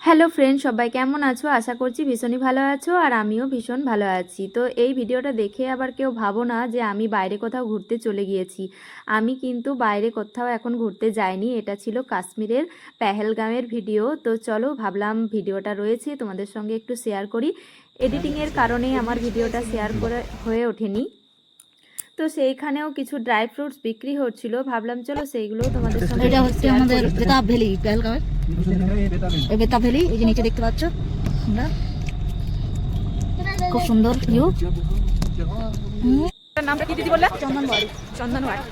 Hello friend, সবাই কেমন আছো? আশা করছি ভীষণই ভালো আছো আর আমিও ভীষণ ভালো আছি। তো এই ভিডিওটা দেখে আবার কেউ ভাবো না যে আমি বাইরে কোথাও ঘুরতে চলে গিয়েছি। আমি কিন্তু বাইরে কোথাও এখন ঘুরতে যাইনি, এটা ছিল কাশ্মীরের পেহেলগামের ভিডিও। তো চলো, ভাবলাম ভিডিওটা রয়েছে তোমাদের সঙ্গে একটু শেয়ার করি। এডিটিংয়ের কারণে আমার ভিডিওটা শেয়ার করে হয়ে ওঠেনি। তো সেইখানেও কিছু ড্রাই ফ্রুটস বিক্রি হচ্ছিল, ভাবলাম চলো সেইগুলোও তোমাদের সঙ্গে এটা একটু হচ্ছে শেয়ার আমাদের করি। বেতাব ভ্যালি, পেহেলগাঁওয়ের এই বেতাব ভ্যালি। এই যে নিচে দেখতে পাচ্ছ তোমরা, খুব সুন্দর ভিউ। নামটা কি দিদি বললে? চন্দনওয়াড়ি। চন্দনওয়াড়ি,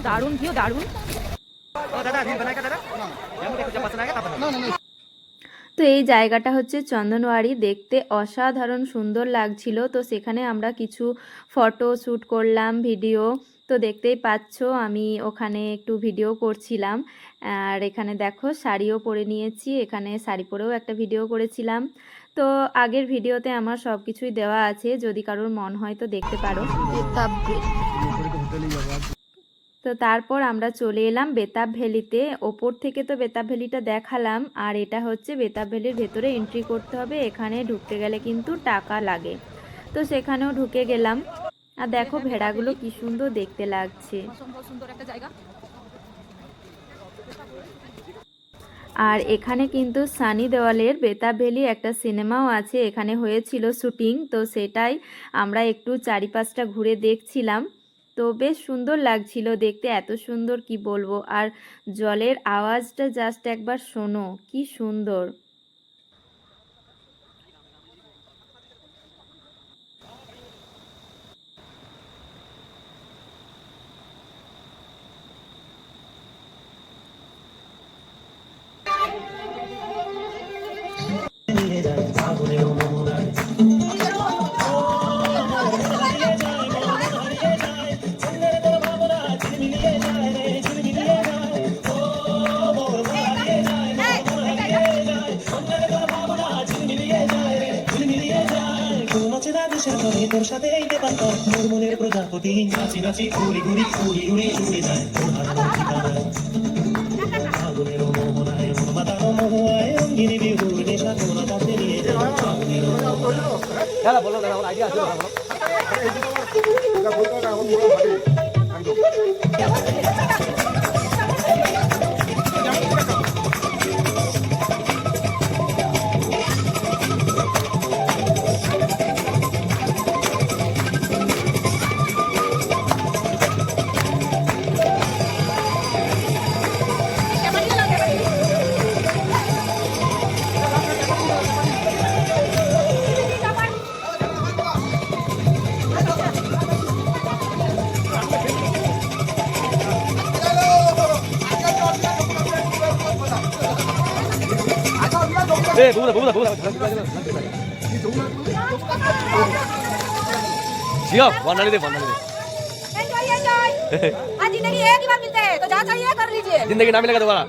দারুণ ভিউ, দারুণ। তো এই জায়গাটা হচ্ছে চন্দনওয়াড়ি, দেখতে অসাধারণ সুন্দর লাগছিল। তো সেখানে আমরা কিছু ফটো শ্যুট করলাম, ভিডিও। তো দেখতেই পাচ্ছ আমি ওখানে একটু ভিডিও করছিলাম। আর এখানে দেখো শাড়িও পরে নিয়েছি, এখানে শাড়ি পরেও একটা ভিডিও করেছিলাম। তো আগের ভিডিওতে আমার সব কিছুই দেওয়া আছে, যদি কারোর মন হয় তো দেখতে পারো। তো তারপর আমরা চলে এলাম বেতাব ভ্যালিতে। ওপর থেকে তো বেতাব ভ্যালিটা দেখালাম, আর এটা হচ্ছে বেতাব ভ্যালির ভেতরে এন্ট্রি করতে হবে। এখানে ঢুকতে গেলে কিন্তু টাকা লাগে। তো সেখানেও ঢুকে গেলাম। আর দেখো ভেড়াগুলো কি সুন্দর দেখতে লাগছে। আর এখানে কিন্তু সানি দেওয়ালের বেতাব ভ্যালি একটা সিনেমাও আছে, এখানে হয়েছিল শুটিং। তো সেটাই আমরা একটু চারিপাশটা ঘুরে দেখছিলাম। তো বেশ সুন্দর লাগছিল দেখতে, এত সুন্দর কি বলবো। আর জলের আওয়াজটা জাস্ট একবার শোনো, কি সুন্দর। তোর সাথে এইতে পারতাম মোর মনের প্রজাপতি নাচি নাচি ঘুরি ঘুরি ঘুরি ঘুরি উড়ে যায় তোর হারানোর ঠিকানায় আগুনের মোহনায় মন মাতানো মোহায় রঙ্গিনী বিহুর নেশা তোরা কাছে নিয়ে যায় আগুনের बंधाली दे जिंदगी एक ही बार मिलते हैं, तो जहाँ चाहिए कर लीजिए। जिंदगी ना मिलेगा दोबारा।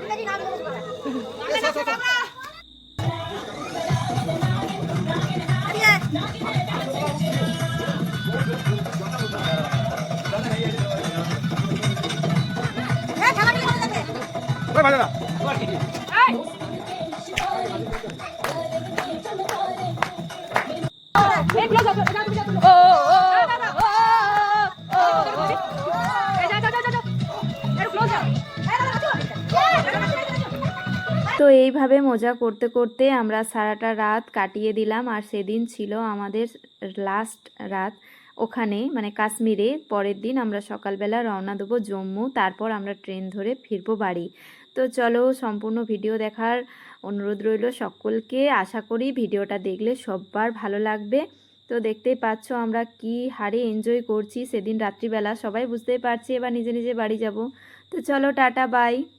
তো এইভাবে মজা করতে করতে আমরা সারাটা রাত কাটিয়ে দিলাম। আর সেদিন ছিল আমাদের লাস্ট রাত ওখানে, মানে কাশ্মীরে। পরের দিন আমরা সকালবেলা রওনা দেবো জম্মু, তারপর আমরা ট্রেন ধরে ফিরবো বাড়ি। তো চলো, সম্পূর্ণ ভিডিও দেখার অনুরোধ রইল সকলকে। আশা করি ভিডিওটা দেখলে সবার ভালো লাগবে। তো দেখতেই পাচ্ছ আমরা কি হারে এনজয় করছি সেদিন রাত্রিবেলা, সবাই বুঝতেই পারছি। এবার নিজে নিজে বাড়ি যাব। তো চলো, টাটা, বাই।